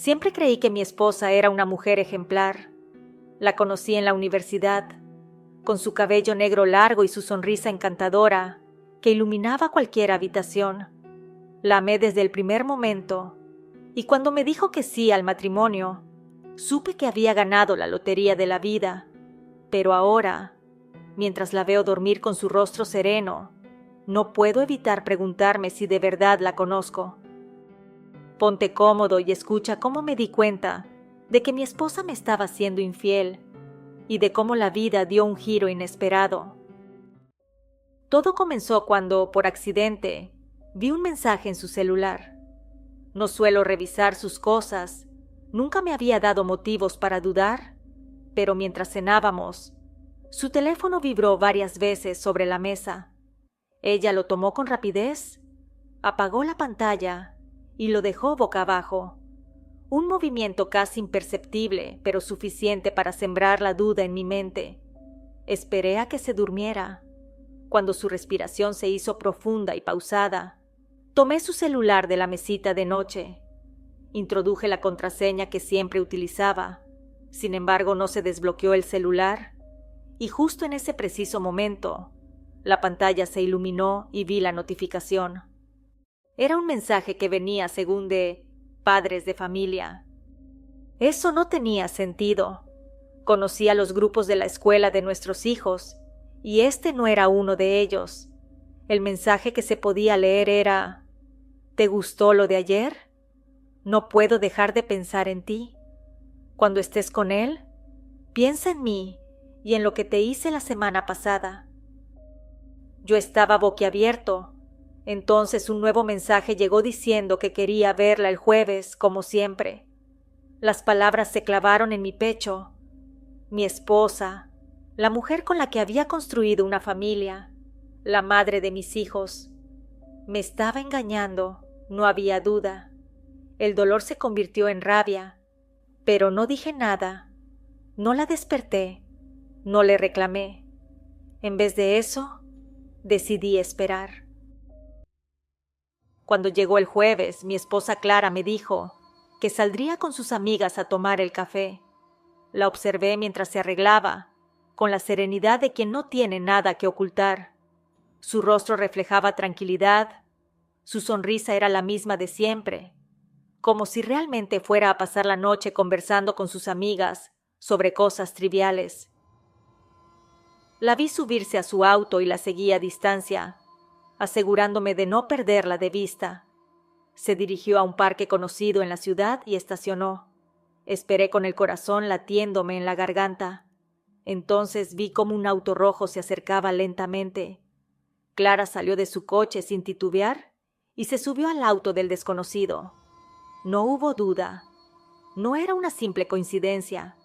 Siempre creí que mi esposa era una mujer ejemplar. La conocí en la universidad, con su cabello negro largo y su sonrisa encantadora, que iluminaba cualquier habitación. La amé desde el primer momento, y cuando me dijo que sí al matrimonio, supe que había ganado la lotería de la vida. Pero ahora, mientras la veo dormir con su rostro sereno, no puedo evitar preguntarme si de verdad la conozco. Ponte cómodo y escucha cómo me di cuenta de que mi esposa me estaba siendo infiel y de cómo la vida dio un giro inesperado. Todo comenzó cuando, por accidente, vi un mensaje en su celular. No suelo revisar sus cosas, nunca me había dado motivos para dudar, pero mientras cenábamos, su teléfono vibró varias veces sobre la mesa. Ella lo tomó con rapidez, apagó la pantalla y lo dejó boca abajo. Un movimiento casi imperceptible, pero suficiente para sembrar la duda en mi mente. Esperé a que se durmiera. Cuando su respiración se hizo profunda y pausada, tomé su celular de la mesita de noche. Introduje la contraseña que siempre utilizaba. Sin embargo, no se desbloqueó el celular, y justo en ese preciso momento, la pantalla se iluminó y vi la notificación. Era un mensaje que venía, según de padres de familia. Eso no tenía sentido. Conocía los grupos de la escuela de nuestros hijos, y este no era uno de ellos. El mensaje que se podía leer era: ¿te gustó lo de ayer? No puedo dejar de pensar en ti. Cuando estés con él, piensa en mí y en lo que te hice la semana pasada. Yo estaba boquiabierto. Entonces un nuevo mensaje llegó diciendo que quería verla el jueves, como siempre. Las palabras se clavaron en mi pecho. Mi esposa, la mujer con la que había construido una familia, la madre de mis hijos. Me estaba engañando, no había duda. El dolor se convirtió en rabia, pero no dije nada. No la desperté, no le reclamé. En vez de eso, decidí esperar. Cuando llegó el jueves, mi esposa Clara me dijo que saldría con sus amigas a tomar el café. La observé mientras se arreglaba, con la serenidad de quien no tiene nada que ocultar. Su rostro reflejaba tranquilidad, su sonrisa era la misma de siempre, como si realmente fuera a pasar la noche conversando con sus amigas sobre cosas triviales. La vi subirse a su auto y la seguí a distancia, asegurándome de no perderla de vista. Se dirigió a un parque conocido en la ciudad y estacionó. Esperé con el corazón latiéndome en la garganta. Entonces vi cómo un auto rojo se acercaba lentamente. Clara salió de su coche sin titubear y se subió al auto del desconocido. No hubo duda. No era una simple coincidencia.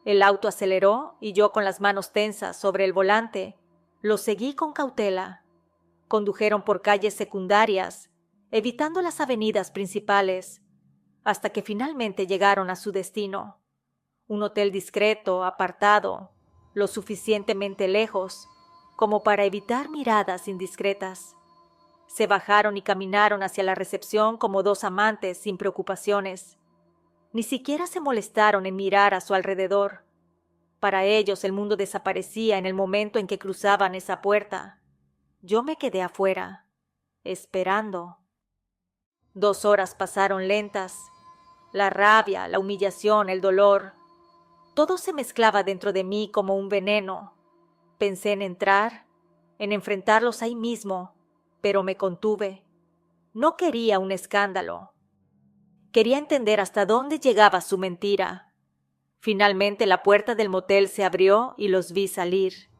El auto aceleró y yo, con las manos tensas sobre el volante, lo seguí con cautela. Condujeron por calles secundarias, evitando las avenidas principales, hasta que finalmente llegaron a su destino. Un hotel discreto, apartado, lo suficientemente lejos como para evitar miradas indiscretas. Se bajaron y caminaron hacia la recepción como dos amantes sin preocupaciones. Ni siquiera se molestaron en mirar a su alrededor. Para ellos el mundo desaparecía en el momento en que cruzaban esa puerta. Yo me quedé afuera, esperando. 2 horas pasaron lentas. La rabia, la humillación, el dolor. Todo se mezclaba dentro de mí como un veneno. Pensé en entrar, en enfrentarlos ahí mismo, pero me contuve. No quería un escándalo. Quería entender hasta dónde llegaba su mentira. Finalmente la puerta del motel se abrió y los vi salir.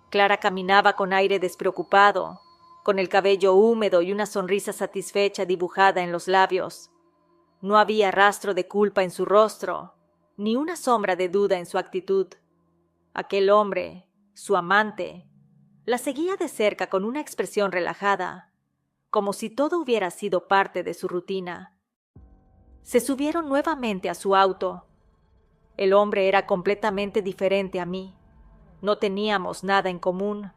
Clara caminaba con aire despreocupado, con el cabello húmedo y una sonrisa satisfecha dibujada en los labios. No había rastro de culpa en su rostro, ni una sombra de duda en su actitud. Aquel hombre, su amante, la seguía de cerca con una expresión relajada, como si todo hubiera sido parte de su rutina. Se subieron nuevamente a su auto. El hombre era completamente diferente a mí. No teníamos nada en común.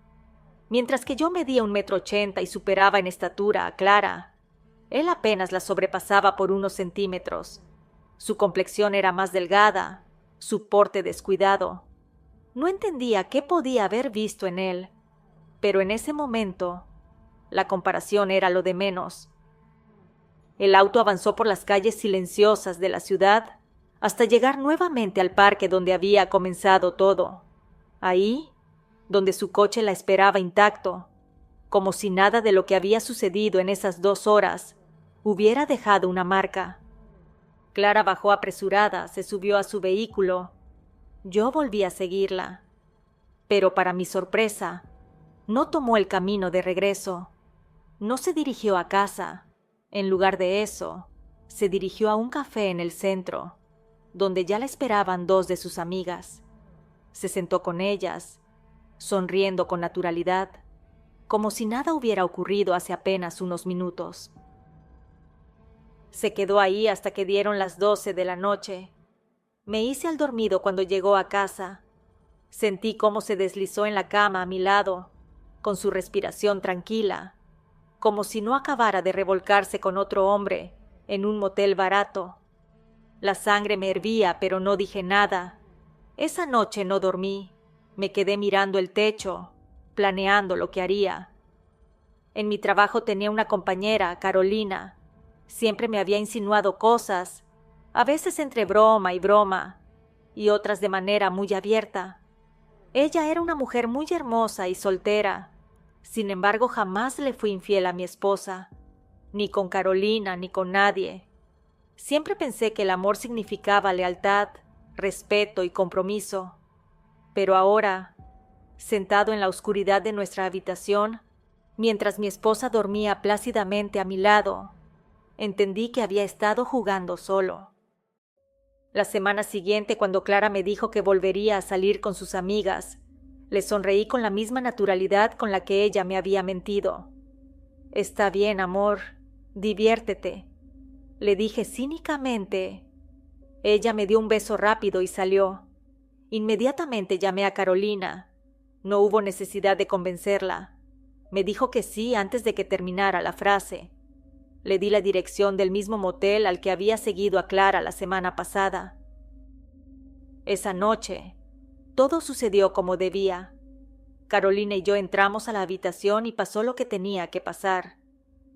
Mientras que yo medía 1,80 m y superaba en estatura a Clara, Él apenas la sobrepasaba por unos centímetros. Su complexión era más delgada, su porte descuidado. No entendía qué podía haber visto en él, pero en ese momento la comparación era lo de menos. El auto avanzó por las calles silenciosas de la ciudad hasta llegar nuevamente al parque donde había comenzado todo. Ahí, donde su coche la esperaba intacto, como si nada de lo que había sucedido en esas 2 horas hubiera dejado una marca. Clara bajó apresurada, se subió a su vehículo. Yo volví a seguirla. Pero para mi sorpresa, no tomó el camino de regreso. No se dirigió a casa. En lugar de eso, se dirigió a un café en el centro, donde ya la esperaban 2 de sus amigas. Se sentó con ellas, sonriendo con naturalidad, como si nada hubiera ocurrido hace apenas unos minutos. Se quedó ahí hasta que dieron las 12 de la noche. Me hice al dormido cuando llegó a casa. Sentí cómo se deslizó en la cama a mi lado, con su respiración tranquila, como si no acabara de revolcarse con otro hombre en un motel barato. La sangre me hervía, pero no dije nada. Esa noche no dormí. Me quedé mirando el techo, planeando lo que haría. En mi trabajo tenía una compañera, Carolina. Siempre me había insinuado cosas, a veces entre broma y broma, y otras de manera muy abierta. Ella era una mujer muy hermosa y soltera. Sin embargo, jamás le fui infiel a mi esposa, ni con Carolina, ni con nadie. Siempre pensé que el amor significaba lealtad, respeto y compromiso. Pero ahora, sentado en la oscuridad de nuestra habitación, mientras mi esposa dormía plácidamente a mi lado, entendí que había estado jugando solo. La semana siguiente, cuando Clara me dijo que volvería a salir con sus amigas, le sonreí con la misma naturalidad con la que ella me había mentido. «Está bien, amor, diviértete», le dije cínicamente. Ella me dio un beso rápido y salió. Inmediatamente llamé a Carolina. No hubo necesidad de convencerla. Me dijo que sí antes de que terminara la frase. Le di la dirección del mismo motel al que había seguido a Clara la semana pasada. Esa noche, todo sucedió como debía. Carolina y yo entramos a la habitación y pasó lo que tenía que pasar.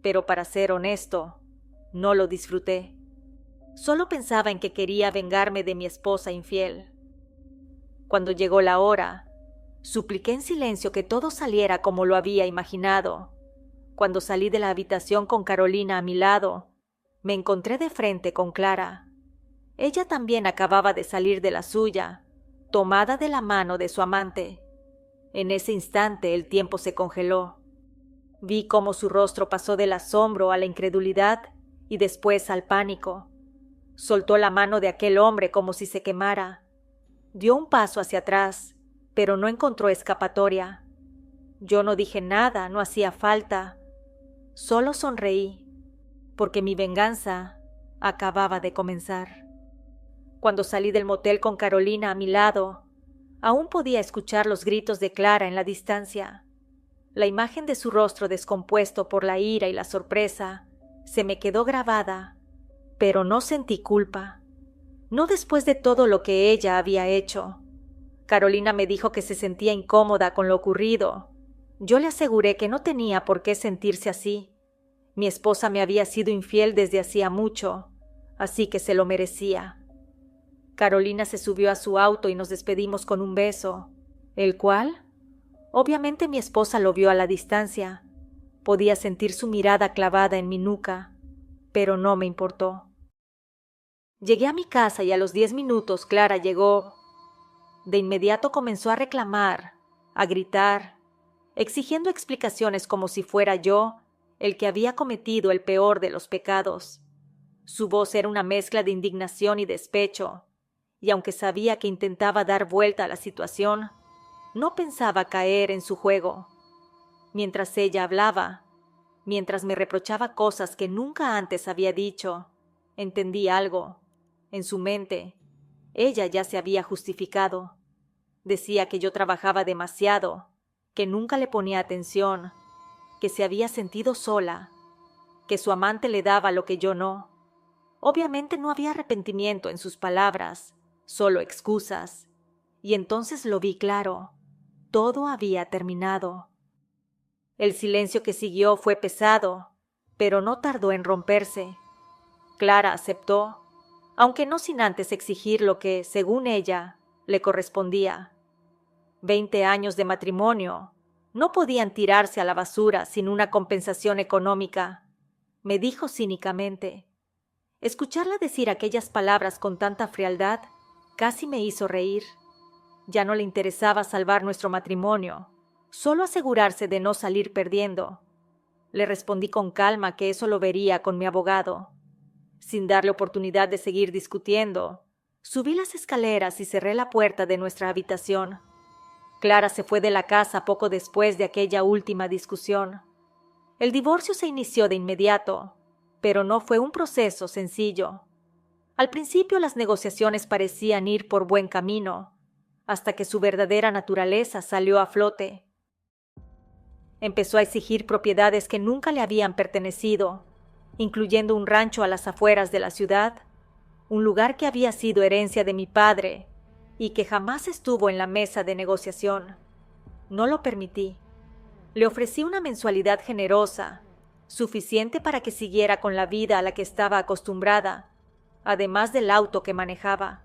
Pero para ser honesto, no lo disfruté. Solo pensaba en que quería vengarme de mi esposa infiel. Cuando llegó la hora, supliqué en silencio que todo saliera como lo había imaginado. Cuando salí de la habitación con Carolina a mi lado, me encontré de frente con Clara. Ella también acababa de salir de la suya, tomada de la mano de su amante. En ese instante el tiempo se congeló. Vi cómo su rostro pasó del asombro a la incredulidad y después al pánico. Soltó la mano de aquel hombre como si se quemara. Dio un paso hacia atrás, pero no encontró escapatoria. Yo no dije nada, no hacía falta. Solo sonreí, porque mi venganza acababa de comenzar. Cuando salí del motel con Carolina a mi lado, aún podía escuchar los gritos de Clara en la distancia. La imagen de su rostro descompuesto por la ira y la sorpresa se me quedó grabada, pero no sentí culpa. No después de todo lo que ella había hecho. Carolina me dijo que se sentía incómoda con lo ocurrido. Yo le aseguré que no tenía por qué sentirse así. Mi esposa me había sido infiel desde hacía mucho, así que se lo merecía. Carolina se subió a su auto y nos despedimos con un beso, el cual, obviamente mi esposa lo vio a la distancia. Podía sentir su mirada clavada en mi nuca, pero no me importó. Llegué a mi casa y a los 10 minutos Clara llegó. De inmediato comenzó a reclamar, a gritar, exigiendo explicaciones como si fuera yo el que había cometido el peor de los pecados. Su voz era una mezcla de indignación y despecho, y aunque sabía que intentaba dar vuelta a la situación, no pensaba caer en su juego. Mientras ella hablaba, mientras me reprochaba cosas que nunca antes había dicho, entendí algo. En su mente, ella ya se había justificado. Decía que yo trabajaba demasiado, que nunca le ponía atención, que se había sentido sola, que su amante le daba lo que yo no. Obviamente no había arrepentimiento en sus palabras, solo excusas. Y entonces lo vi claro. Todo había terminado. El silencio que siguió fue pesado, pero no tardó en romperse. Clara aceptó, aunque no sin antes exigir lo que, según ella, le correspondía. 20 años de matrimonio no podían tirarse a la basura sin una compensación económica, me dijo cínicamente. Escucharla decir aquellas palabras con tanta frialdad casi me hizo reír. Ya no le interesaba salvar nuestro matrimonio, solo asegurarse de no salir perdiendo. Le respondí con calma que eso lo vería con mi abogado. Sin darle oportunidad de seguir discutiendo, subí las escaleras y cerré la puerta de nuestra habitación. Clara se fue de la casa poco después de aquella última discusión. El divorcio se inició de inmediato, pero no fue un proceso sencillo. Al principio las negociaciones parecían ir por buen camino, hasta que su verdadera naturaleza salió a flote. Empezó a exigir propiedades que nunca le habían pertenecido, incluyendo un rancho a las afueras de la ciudad, un lugar que había sido herencia de mi padre y que jamás estuvo en la mesa de negociación. No lo permití. Le ofrecí una mensualidad generosa, suficiente para que siguiera con la vida a la que estaba acostumbrada, además del auto que manejaba.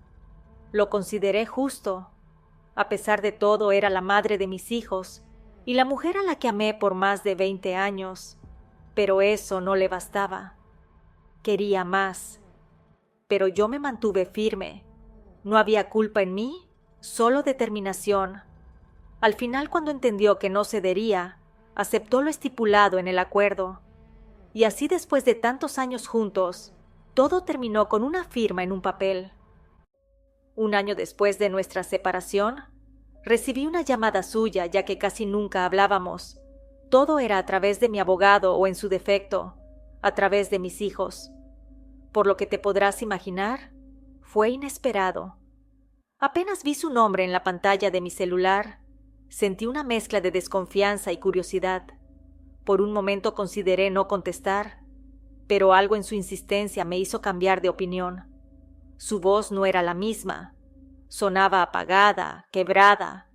Lo consideré justo. A pesar de todo, era la madre de mis hijos y la mujer a la que amé por más de 20 años. Pero eso no le bastaba. Quería más. Pero yo me mantuve firme. No había culpa en mí, solo determinación. Al final, cuando entendió que no cedería, aceptó lo estipulado en el acuerdo. Y así, después de tantos años juntos, todo terminó con una firma en un papel. Un año después de nuestra separación, recibí una llamada suya, ya que casi nunca hablábamos. Todo era a través de mi abogado o, en su defecto, a través de mis hijos. Por lo que te podrás imaginar, fue inesperado. Apenas vi su nombre en la pantalla de mi celular, sentí una mezcla de desconfianza y curiosidad. Por un momento consideré no contestar, pero algo en su insistencia me hizo cambiar de opinión. Su voz no era la misma. Sonaba apagada, quebrada,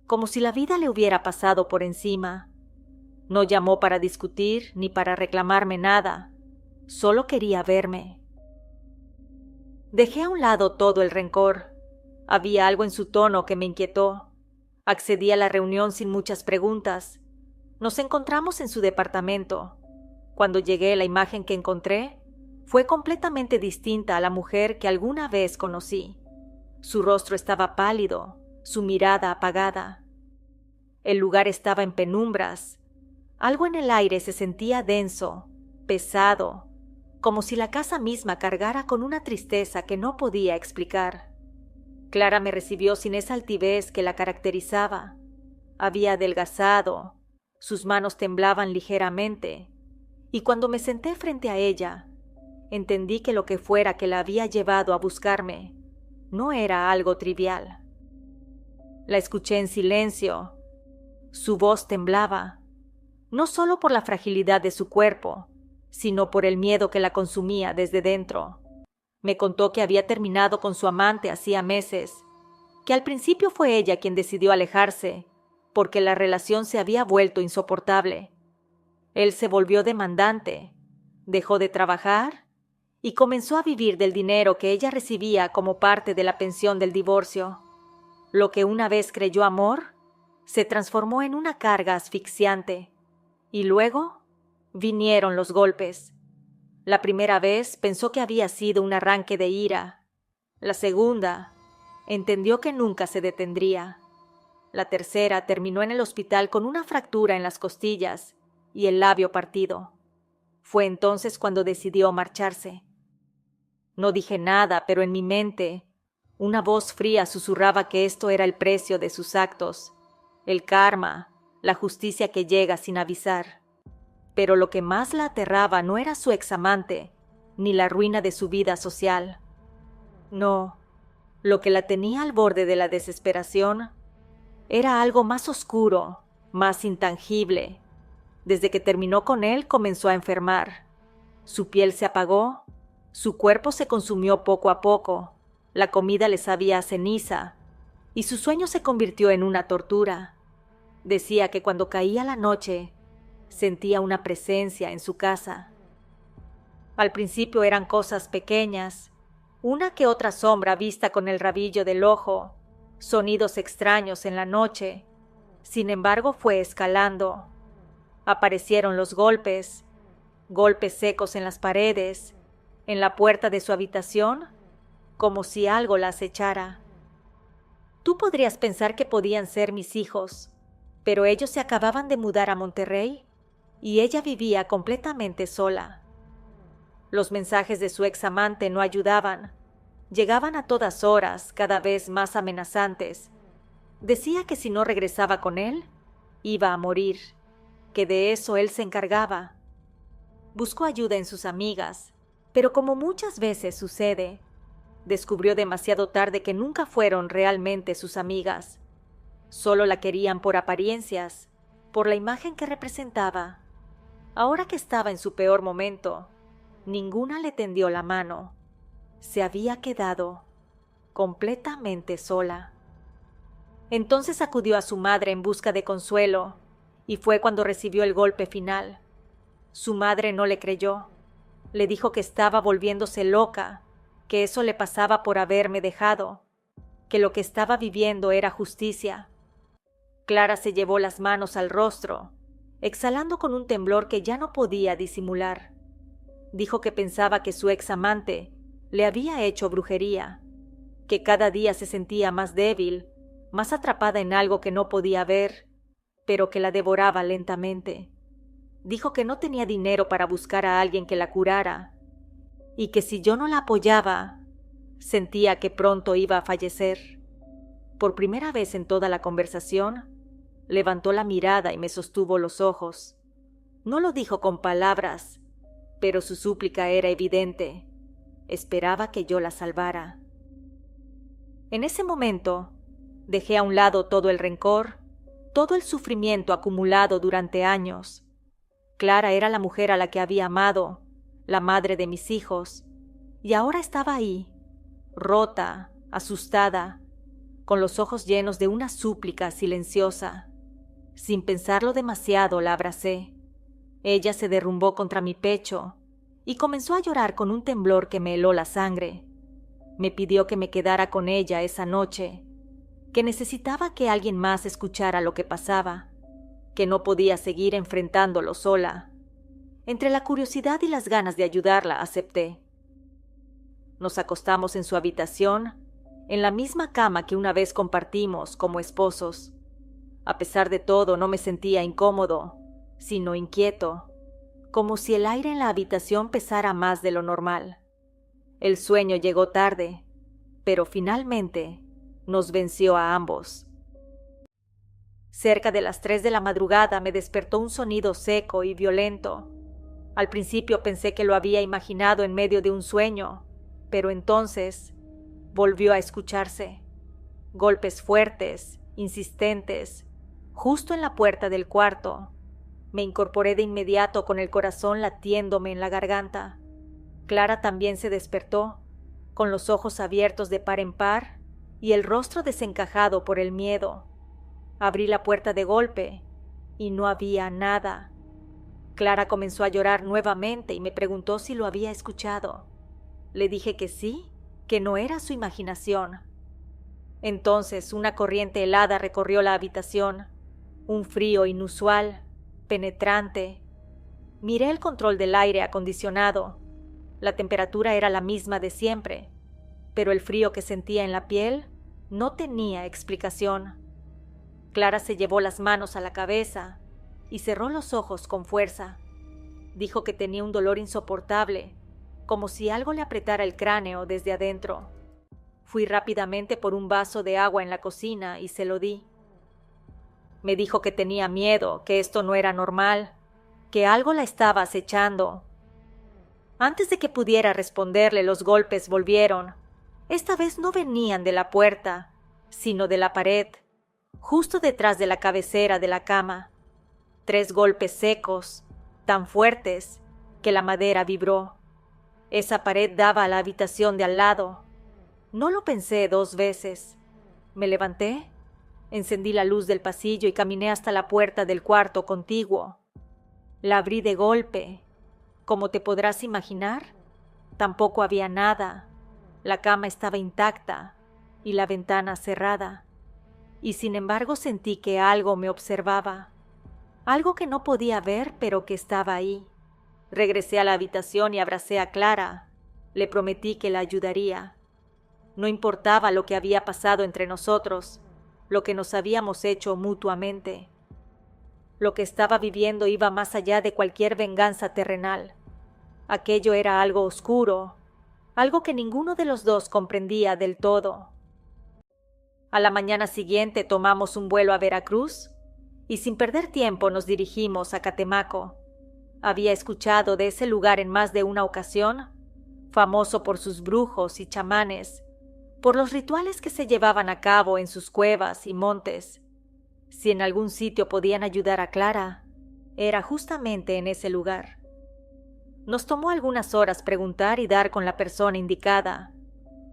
como si la vida le hubiera pasado por encima. No llamó para discutir ni para reclamarme nada. Solo quería verme. Dejé a un lado todo el rencor. Había algo en su tono que me inquietó. Accedí a la reunión sin muchas preguntas. Nos encontramos en su departamento. Cuando llegué, la imagen que encontré fue completamente distinta a la mujer que alguna vez conocí. Su rostro estaba pálido, su mirada apagada. El lugar estaba en penumbras. Algo en el aire se sentía denso, pesado, como si la casa misma cargara con una tristeza que no podía explicar. Clara me recibió sin esa altivez que la caracterizaba. Había adelgazado, sus manos temblaban ligeramente, y cuando me senté frente a ella, entendí que lo que fuera que la había llevado a buscarme no era algo trivial. La escuché en silencio. Su voz temblaba, no solo por la fragilidad de su cuerpo, sino por el miedo que la consumía desde dentro. Me contó que había terminado con su amante hacía meses, que al principio fue ella quien decidió alejarse, porque la relación se había vuelto insoportable. Él se volvió demandante, dejó de trabajar y comenzó a vivir del dinero que ella recibía como parte de la pensión del divorcio. Lo que una vez creyó amor se transformó en una carga asfixiante. Y luego vinieron los golpes. La primera vez pensó que había sido un arranque de ira. La segunda, entendió que nunca se detendría. La tercera terminó en el hospital con una fractura en las costillas y el labio partido. Fue entonces cuando decidió marcharse. No dije nada, pero en mi mente, una voz fría susurraba que esto era el precio de sus actos, el karma, la justicia que llega sin avisar. Pero lo que más la aterraba no era su examante, ni la ruina de su vida social. No, lo que la tenía al borde de la desesperación era algo más oscuro, más intangible. Desde que terminó con él comenzó a enfermar. Su piel se apagó, su cuerpo se consumió poco a poco, la comida le sabía a ceniza, y su sueño se convirtió en una tortura. Decía que cuando caía la noche, sentía una presencia en su casa. Al principio eran cosas pequeñas, una que otra sombra vista con el rabillo del ojo, sonidos extraños en la noche. Sin embargo, fue escalando. Aparecieron los golpes secos en las paredes, en la puerta de su habitación, como si algo la acechara. Tú podrías pensar que podían ser mis hijos, pero ellos se acababan de mudar a Monterrey y ella vivía completamente sola. Los mensajes de su ex amante no ayudaban. Llegaban a todas horas, cada vez más amenazantes. Decía que si no regresaba con él, iba a morir, que de eso él se encargaba. Buscó ayuda en sus amigas, pero como muchas veces sucede, descubrió demasiado tarde que nunca fueron realmente sus amigas. Solo la querían por apariencias, por la imagen que representaba. Ahora que estaba en su peor momento, ninguna le tendió la mano. Se había quedado completamente sola. Entonces acudió a su madre en busca de consuelo, y fue cuando recibió el golpe final. Su madre no le creyó. Le dijo que estaba volviéndose loca, que eso le pasaba por haberme dejado, que lo que estaba viviendo era justicia. Clara se llevó las manos al rostro, exhalando con un temblor que ya no podía disimular. Dijo que pensaba que su ex amante le había hecho brujería, que cada día se sentía más débil, más atrapada en algo que no podía ver, pero que la devoraba lentamente. Dijo que no tenía dinero para buscar a alguien que la curara, y que si yo no la apoyaba, sentía que pronto iba a fallecer. Por primera vez en toda la conversación, levantó la mirada y me sostuvo los ojos. No lo dijo con palabras, pero su súplica era evidente. Esperaba que yo la salvara. En ese momento, dejé a un lado todo el rencor, todo el sufrimiento acumulado durante años. Clara era la mujer a la que había amado, la madre de mis hijos, y ahora estaba ahí, rota, asustada, con los ojos llenos de una súplica silenciosa. Sin pensarlo demasiado, la abracé. Ella se derrumbó contra mi pecho y comenzó a llorar con un temblor que me heló la sangre. Me pidió que me quedara con ella esa noche, que necesitaba que alguien más escuchara lo que pasaba, que no podía seguir enfrentándolo sola. Entre la curiosidad y las ganas de ayudarla, acepté. Nos acostamos en su habitación, en la misma cama que una vez compartimos como esposos. A pesar de todo, no me sentía incómodo, sino inquieto, como si el aire en la habitación pesara más de lo normal. El sueño llegó tarde, pero finalmente nos venció a ambos. Cerca de las 3 de la madrugada me despertó un sonido seco y violento. Al principio pensé que lo había imaginado en medio de un sueño, pero entonces volvió a escucharse. Golpes fuertes, insistentes, justo en la puerta del cuarto. Me incorporé de inmediato con el corazón latiéndome en la garganta. Clara también se despertó, con los ojos abiertos de par en par y el rostro desencajado por el miedo. Abrí la puerta de golpe y no había nada. Clara comenzó a llorar nuevamente y me preguntó si lo había escuchado. Le dije que sí, que no era su imaginación. Entonces una corriente helada recorrió la habitación, un frío inusual, penetrante. Miré el control del aire acondicionado. La temperatura era la misma de siempre, pero el frío que sentía en la piel no tenía explicación. Clara se llevó las manos a la cabeza y cerró los ojos con fuerza. Dijo que tenía un dolor insoportable, como si algo le apretara el cráneo desde adentro. Fui rápidamente por un vaso de agua en la cocina y se lo di. Me dijo que tenía miedo, que esto no era normal, que algo la estaba acechando. Antes de que pudiera responderle, los golpes volvieron. Esta vez no venían de la puerta, sino de la pared, justo detrás de la cabecera de la cama. 3 golpes secos, tan fuertes, que la madera vibró. Esa pared daba a la habitación de al lado. No lo pensé 2 veces. Me levanté, encendí la luz del pasillo y caminé hasta la puerta del cuarto contiguo. La abrí de golpe. Como te podrás imaginar, tampoco había nada. La cama estaba intacta y la ventana cerrada. Y sin embargo sentí que algo me observaba. Algo que no podía ver, pero que estaba ahí. Regresé a la habitación y abracé a Clara. Le prometí que la ayudaría. No importaba lo que había pasado entre nosotros, lo que nos habíamos hecho mutuamente. Lo que estaba viviendo iba más allá de cualquier venganza terrenal. Aquello era algo oscuro, algo que ninguno de los dos comprendía del todo. A la mañana siguiente tomamos un vuelo a Veracruz y sin perder tiempo nos dirigimos a Catemaco. Había escuchado de ese lugar en más de una ocasión, famoso por sus brujos y chamanes, por los rituales que se llevaban a cabo en sus cuevas y montes. Si en algún sitio podían ayudar a Clara, era justamente en ese lugar. Nos tomó algunas horas preguntar y dar con la persona indicada.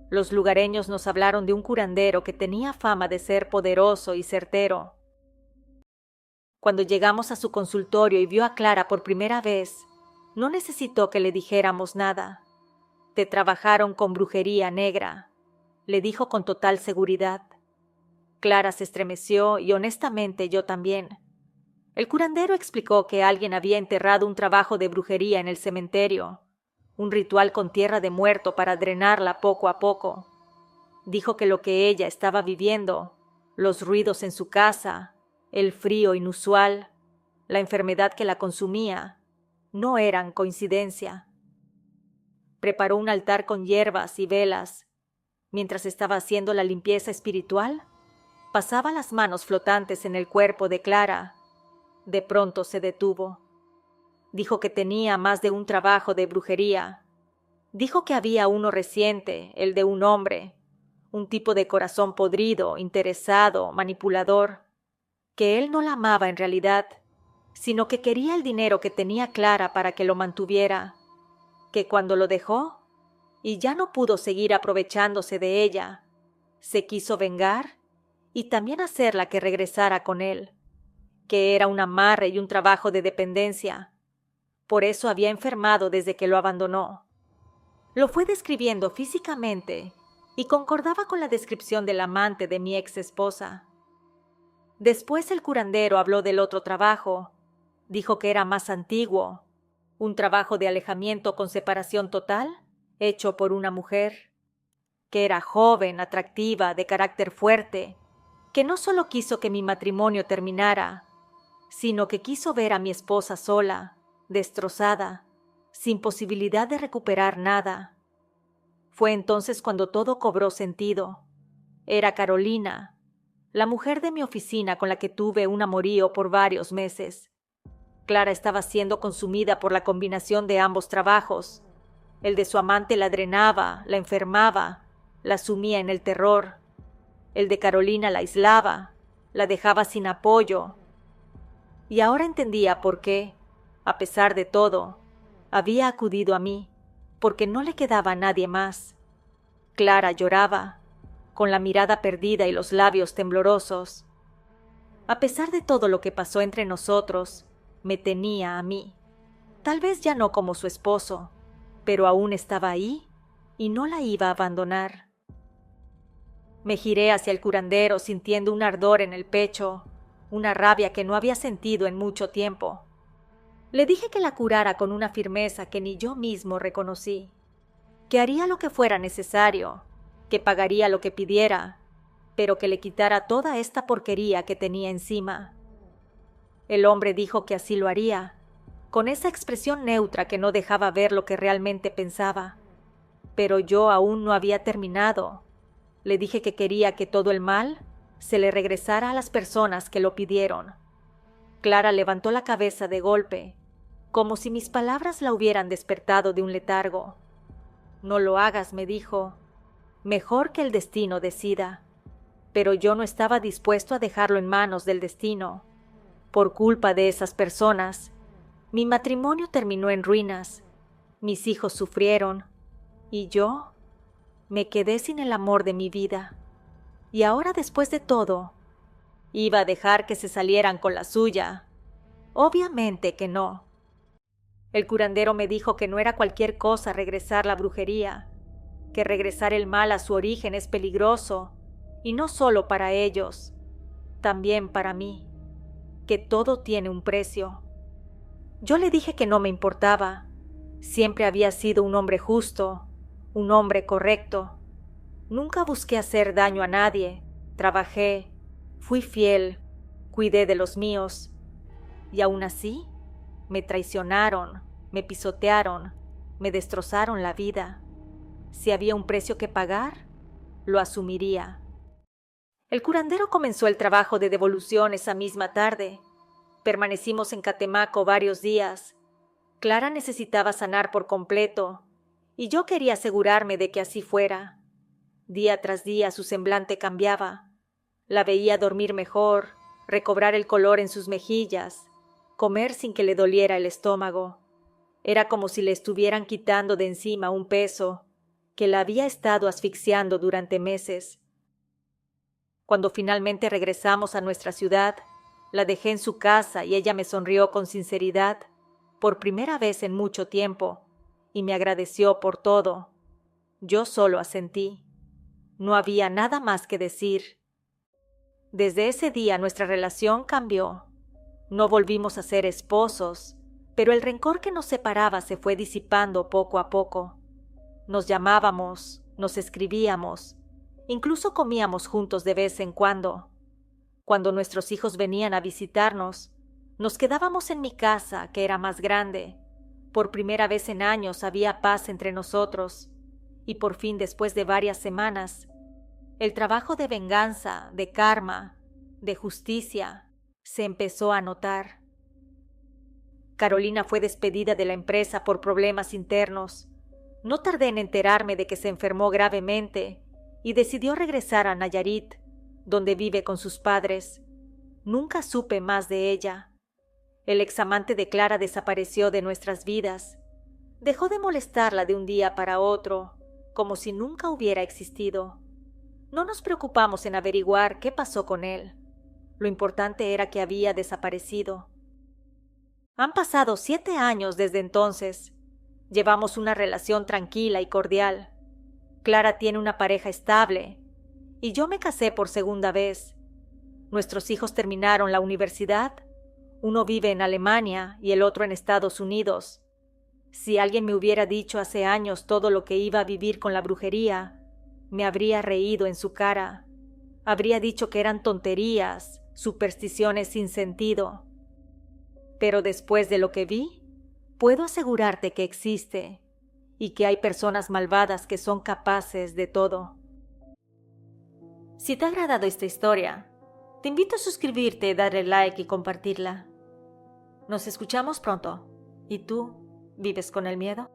Los lugareños nos hablaron de un curandero que tenía fama de ser poderoso y certero. Cuando llegamos a su consultorio y vio a Clara por primera vez, no necesitó que le dijéramos nada. «Te trabajaron con brujería negra», le dijo con total seguridad. Clara se estremeció y honestamente yo también. El curandero explicó que alguien había enterrado un trabajo de brujería en el cementerio, un ritual con tierra de muerto para drenarla poco a poco. Dijo que lo que ella estaba viviendo, los ruidos en su casa, el frío inusual, la enfermedad que la consumía, no eran coincidencia. Preparó un altar con hierbas y velas. Mientras estaba haciendo la limpieza espiritual, pasaba las manos flotantes en el cuerpo de Clara. De pronto se detuvo. Dijo que tenía más de un trabajo de brujería. Dijo que había uno reciente, el de un hombre, un tipo de corazón podrido, interesado, manipulador, que él no la amaba en realidad, sino que quería el dinero que tenía Clara para que lo mantuviera, que cuando lo dejó y ya no pudo seguir aprovechándose de ella, se quiso vengar y también hacerla que regresara con él, que era un amarre y un trabajo de dependencia. Por eso había enfermado desde que lo abandonó. Lo fue describiendo físicamente y concordaba con la descripción del amante de mi ex esposa. Después el curandero habló del otro trabajo. Dijo que era más antiguo, un trabajo de alejamiento con separación total, hecho por una mujer, que era joven, atractiva, de carácter fuerte, que no solo quiso que mi matrimonio terminara, sino que quiso ver a mi esposa sola, destrozada, sin posibilidad de recuperar nada. Fue entonces cuando todo cobró sentido. Era Carolina, la mujer de mi oficina con la que tuve un amorío por varios meses. Clara estaba siendo consumida por la combinación de ambos trabajos. El de su amante la drenaba, la enfermaba, la sumía en el terror. El de Carolina la aislaba, la dejaba sin apoyo. Y ahora entendía por qué, a pesar de todo, había acudido a mí, porque no le quedaba a nadie más. Clara lloraba, con la mirada perdida y los labios temblorosos. A pesar de todo lo que pasó entre nosotros, me tenía a mí. Tal vez ya no como su esposo, pero aún estaba ahí y no la iba a abandonar. Me giré hacia el curandero sintiendo un ardor en el pecho, una rabia que no había sentido en mucho tiempo. Le dije que la curara con una firmeza que ni yo mismo reconocí, que haría lo que fuera necesario, que pagaría lo que pidiera, pero que le quitara toda esta porquería que tenía encima. El hombre dijo que así lo haría, con esa expresión neutra que no dejaba ver lo que realmente pensaba. Pero yo aún no había terminado. Le dije que quería que todo el mal se le regresara a las personas que lo pidieron. Clara levantó la cabeza de golpe, como si mis palabras la hubieran despertado de un letargo. «No lo hagas», me dijo. «Mejor que el destino decida». Pero yo no estaba dispuesto a dejarlo en manos del destino. Por culpa de esas personas, mi matrimonio terminó en ruinas Mis hijos sufrieron, y yo me quedé sin el amor de mi vida. Y ahora, después de todo, ¿iba a dejar que se salieran con la suya? Obviamente que no. El curandero me dijo que no era cualquier cosa regresar la brujería, que regresar el mal a su origen es peligroso, y no solo para ellos, también para mí, que todo tiene un precio. Yo le dije que no me importaba. Siempre había sido un hombre justo, un hombre correcto. Nunca busqué hacer daño a nadie. Trabajé, fui fiel, cuidé de los míos. Y aún así, me traicionaron, me pisotearon, me destrozaron la vida. Si había un precio que pagar, lo asumiría. El curandero comenzó el trabajo de devolución esa misma tarde. Permanecimos en Catemaco varios días. Clara necesitaba sanar por completo, y yo quería asegurarme de que así fuera. Día tras día su semblante cambiaba. La veía dormir mejor, recobrar el color en sus mejillas, comer sin que le doliera el estómago. Era como si le estuvieran quitando de encima un peso que la había estado asfixiando durante meses. Cuando finalmente regresamos a nuestra ciudad, la dejé en su casa y ella me sonrió con sinceridad, por primera vez en mucho tiempo, y me agradeció por todo. Yo solo asentí. No había nada más que decir. Desde ese día nuestra relación cambió. No volvimos a ser esposos, pero el rencor que nos separaba se fue disipando poco a poco. Nos llamábamos, nos escribíamos, incluso comíamos juntos de vez en cuando. Cuando nuestros hijos venían a visitarnos, nos quedábamos en mi casa, que era más grande. Por primera vez en años había paz entre nosotros, y por fin, después de varias semanas, el trabajo de venganza, de karma, de justicia, se empezó a notar. Carolina fue despedida de la empresa por problemas internos. No tardé en enterarme de que se enfermó gravemente y decidió regresar a Nayarit, donde vive con sus padres. Nunca supe más de ella. El examante de Clara desapareció de nuestras vidas. Dejó de molestarla de un día para otro, como si nunca hubiera existido. No nos preocupamos en averiguar qué pasó con él. Lo importante era que había desaparecido. Han pasado 7 años desde entonces. Llevamos una relación tranquila y cordial. Clara tiene una pareja estable, y yo me casé por segunda vez. Nuestros hijos terminaron la universidad. Uno vive en Alemania y el otro en Estados Unidos. Si alguien me hubiera dicho hace años todo lo que iba a vivir con la brujería, me habría reído en su cara. Habría dicho que eran tonterías, supersticiones sin sentido. Pero después de lo que vi, puedo asegurarte que existe y que hay personas malvadas que son capaces de todo. Si te ha agradado esta historia, te invito a suscribirte, darle like y compartirla. Nos escuchamos pronto. ¿Y tú vives con el miedo?